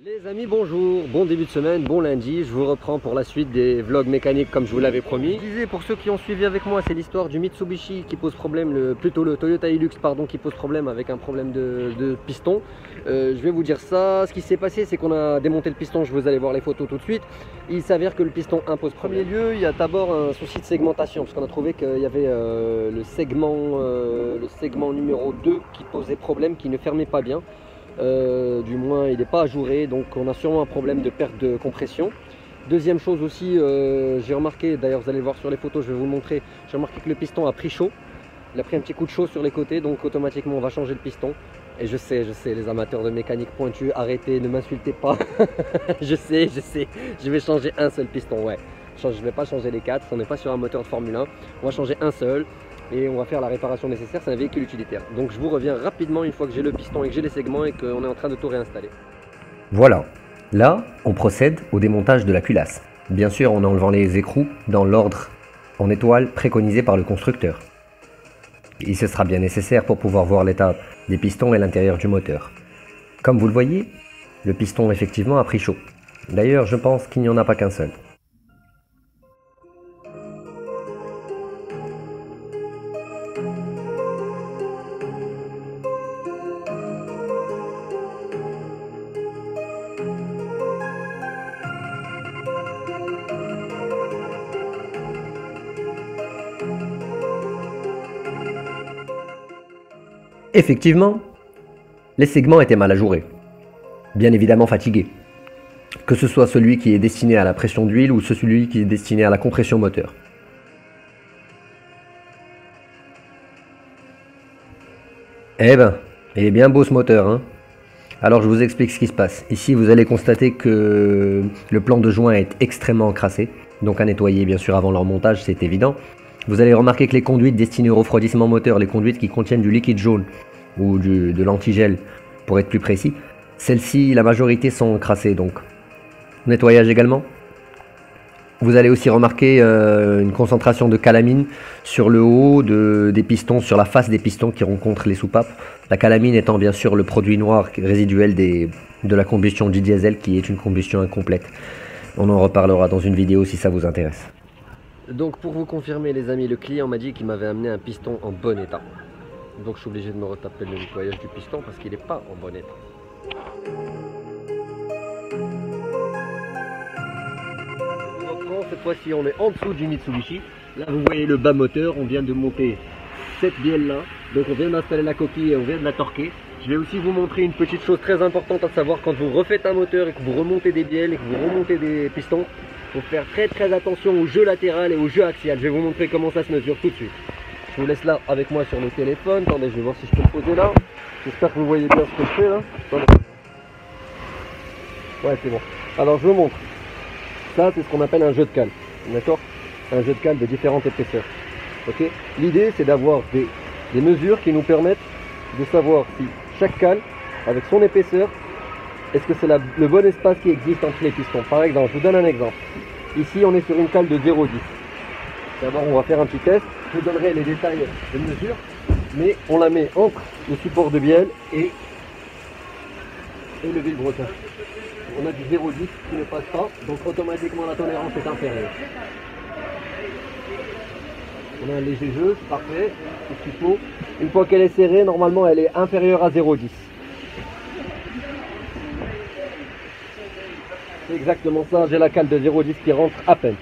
Les amis, bonjour, bon début de semaine, bon lundi, je vous reprends pour la suite des vlogs mécaniques comme je vous l'avais promis. Je disais, pour ceux qui ont suivi avec moi, c'est l'histoire du Mitsubishi qui pose problème, plutôt le Toyota Hilux pardon, qui pose problème avec un problème de piston. Je vais vous dire ça, ce qui s'est passé c'est qu'on a démonté le piston, vous allez voir les photos tout de suite. Il s'avère que le piston impose problème. En premier lieu, il y a d'abord un souci de segmentation, parce qu'on a trouvé qu'il y avait le segment numéro 2 qui posait problème, qui ne fermait pas bien. Du moins il n'est pas ajouré, donc on a sûrement un problème de perte de compression. Deuxième chose aussi, j'ai remarqué, d'ailleurs vous allez le voir sur les photos, je vais vous le montrer, j'ai remarqué que le piston a pris chaud, il a pris un petit coup de chaud sur les côtés, donc automatiquement on va changer le piston. Et je sais les amateurs de mécanique pointue, arrêtez, ne m'insultez pas. je sais, je vais changer un seul piston, ouais. Je ne vais pas changer les 4, on n'est pas sur un moteur de Formule 1, on va changer un seul. Et on va faire la réparation nécessaire, c'est un véhicule utilitaire. Donc je vous reviens rapidement une fois que j'ai le piston et que j'ai les segments et qu'on est en train de tout réinstaller. Voilà, là on procède au démontage de la culasse. Bien sûr en enlevant les écrous dans l'ordre en étoile préconisé par le constructeur. Et ce sera bien nécessaire pour pouvoir voir l'état des pistons et l'intérieur du moteur. Comme vous le voyez, le piston effectivement a pris chaud. D'ailleurs je pense qu'il n'y en a pas qu'un seul. Effectivement, les segments étaient mal ajourés, bien évidemment fatigués, que ce soit celui qui est destiné à la pression d'huile ou celui qui est destiné à la compression moteur. Eh ben, il est bien beau ce moteur, hein. Alors je vous explique ce qui se passe. Ici vous allez constater que le plan de joint est extrêmement encrassé, donc à nettoyer bien sûr avant leur montage, c'est évident. Vous allez remarquer que les conduites destinées au refroidissement moteur, les conduites qui contiennent du liquide jaune ou de l'antigel pour être plus précis, celles-ci, la majorité sont encrassées donc. Nettoyage également. Vous allez aussi remarquer une concentration de calamine sur le haut des pistons, sur la face des pistons qui rencontrent les soupapes. La calamine étant bien sûr le produit noir résiduel de la combustion du diesel qui est une combustion incomplète. On en reparlera dans une vidéo si ça vous intéresse. Donc pour vous confirmer les amis, le client m'a dit qu'il m'avait amené un piston en bon état. Donc je suis obligé de me retaper le nettoyage du piston parce qu'il n'est pas en bon état. Je reprends, cette fois-ci on est en dessous du Mitsubishi. Là vous voyez le bas moteur, on vient de monter cette bielle là. Donc on vient d'installer la coquille et on vient de la torquer. Je vais aussi vous montrer une petite chose très importante à savoir quand vous refaites un moteur et que vous remontez des bielles et que vous remontez des pistons. Il faut faire très attention au jeu latéral et au jeu axial. Je vais vous montrer comment ça se mesure tout de suite. Je vous laisse là avec moi sur le téléphone. Attendez, je vais voir si je peux le poser là. J'espère que vous voyez bien ce que je fais là. Attendez. Ouais, c'est bon. Alors je vous montre. Ça, c'est ce qu'on appelle un jeu de cale. D'accord? Un jeu de cale de différentes épaisseurs. Ok? L'idée, c'est d'avoir des mesures qui nous permettent de savoir si chaque cale, avec son épaisseur, est-ce que c'est le bon espace qui existe entre les pistons. Par exemple, je vous donne un exemple. Ici, on est sur une cale de 0,10. D'abord, on va faire un petit test. Je vous donnerai les détails de mesure. Mais on la met entre le support de bielle et le vilebrequin. On a du 0,10 qui ne passe pas. Donc, automatiquement, la tolérance est inférieure. On a un léger jeu, c'est parfait. C'est ce qu'il faut. Une fois qu'elle est serrée, normalement, elle est inférieure à 0,10. C'est exactement ça, j'ai la cale de 0,10 qui rentre à peine.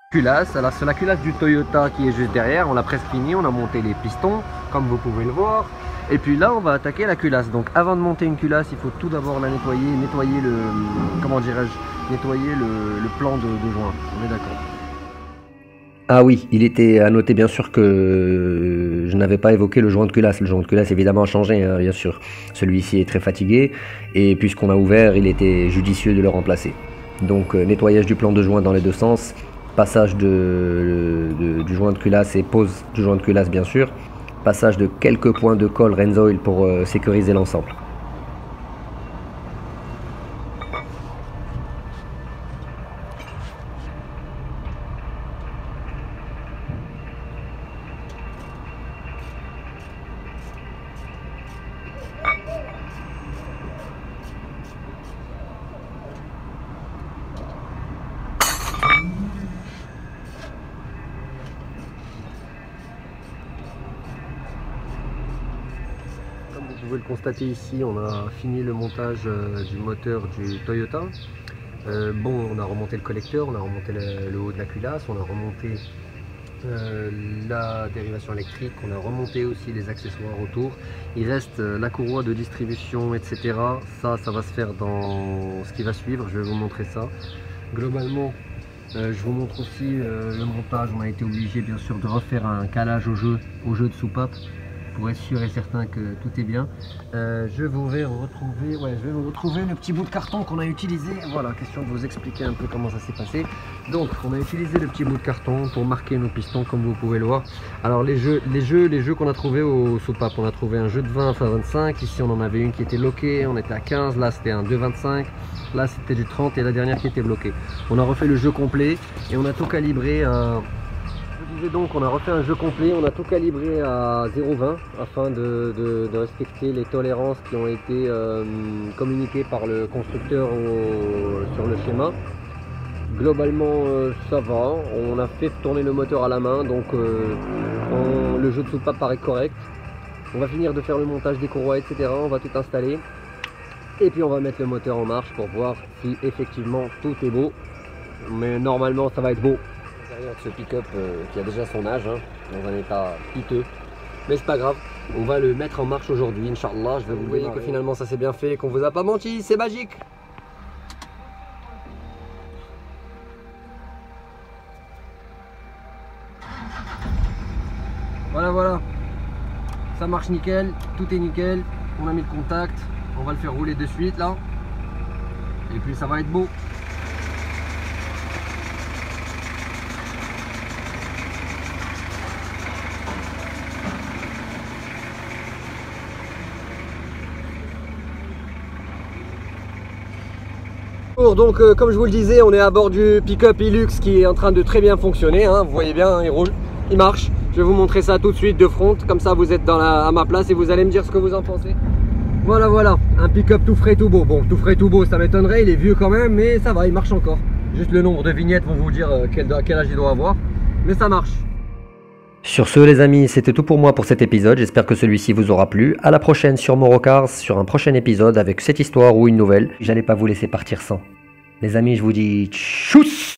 Culasse, alors c'est la culasse du Toyota qui est juste derrière, on l'a presque fini, on a monté les pistons, comme vous pouvez le voir. Et puis là on va attaquer la culasse. Donc avant de monter une culasse, il faut tout d'abord la nettoyer le. Comment dirais-je, nettoyer le plan de joint. On est d'accord. Ah oui, il était à noter bien sûr que je n'avais pas évoqué le joint de culasse. Le joint de culasse évidemment a changé, hein, bien sûr. Celui-ci est très fatigué et puisqu'on a ouvert, il était judicieux de le remplacer. Donc nettoyage du plan de joint dans les deux sens, passage du joint de culasse et pose du joint de culasse bien sûr, passage de quelques points de colle Renzoil pour sécuriser l'ensemble. vous pouvez le constater ici, on a fini le montage du moteur du Toyota. On a remonté le collecteur, on a remonté le haut de la culasse, on a remonté la dérivation électrique, on a remonté aussi les accessoires autour. Il reste la courroie de distribution, etc. Ça va se faire dans ce qui va suivre, je vais vous montrer ça. Globalement, je vous montre aussi le montage. On a été obligé bien sûr de refaire un calage au jeu de soupape pour être sûr et certain que tout est bien. Je vais vous retrouver le petit bout de carton qu'on a utilisé. Voilà, question de vous expliquer un peu comment ça s'est passé. Donc on a utilisé le petit bout de carton pour marquer nos pistons comme vous pouvez le voir. Alors les jeux qu'on a trouvé au soupape, on a trouvé un jeu de 20 à 25. Ici on en avait une qui était loquée, on était à 15, là c'était un 2,25. Là c'était du 30 et la dernière qui était bloquée. On a refait le jeu complet et on a tout calibré à... Donc on a refait un jeu complet, on a tout calibré à 0,20 afin de respecter les tolérances qui ont été communiquées par le constructeur sur le schéma. Globalement ça va, on a fait tourner le moteur à la main, donc le jeu de soupape paraît correct. On va finir de faire le montage des courroies, etc. On va tout installer et puis on va mettre le moteur en marche pour voir si effectivement tout est beau. Mais normalement ça va être beau. Ce pick-up qui a déjà son âge, dans un état piteux, mais c'est pas grave, on va le mettre en marche aujourd'hui, Inch'Allah. Je vais vous dire que finalement ça s'est bien fait, qu'on vous a pas menti, c'est magique. Voilà, ça marche nickel, tout est nickel, on a mis le contact, on va le faire rouler de suite là, et puis ça va être beau. Donc comme je vous le disais, on est à bord du pick-up Hilux qui est en train de très bien fonctionner, vous voyez bien, il roule, il marche. Je vais vous montrer ça tout de suite de front, comme ça vous êtes à ma place et vous allez me dire ce que vous en pensez. Voilà, un pick-up tout frais tout beau. Bon, tout frais tout beau, ça m'étonnerait, il est vieux quand même, mais ça va, il marche encore. Juste le nombre de vignettes vont vous dire quel âge il doit avoir, mais ça marche. Sur ce les amis, c'était tout pour moi pour cet épisode, j'espère que celui-ci vous aura plu. À la prochaine sur Morocars, sur un prochain épisode avec cette histoire ou une nouvelle. J'allais pas vous laisser partir sans. Les amis, je vous dis tchuss.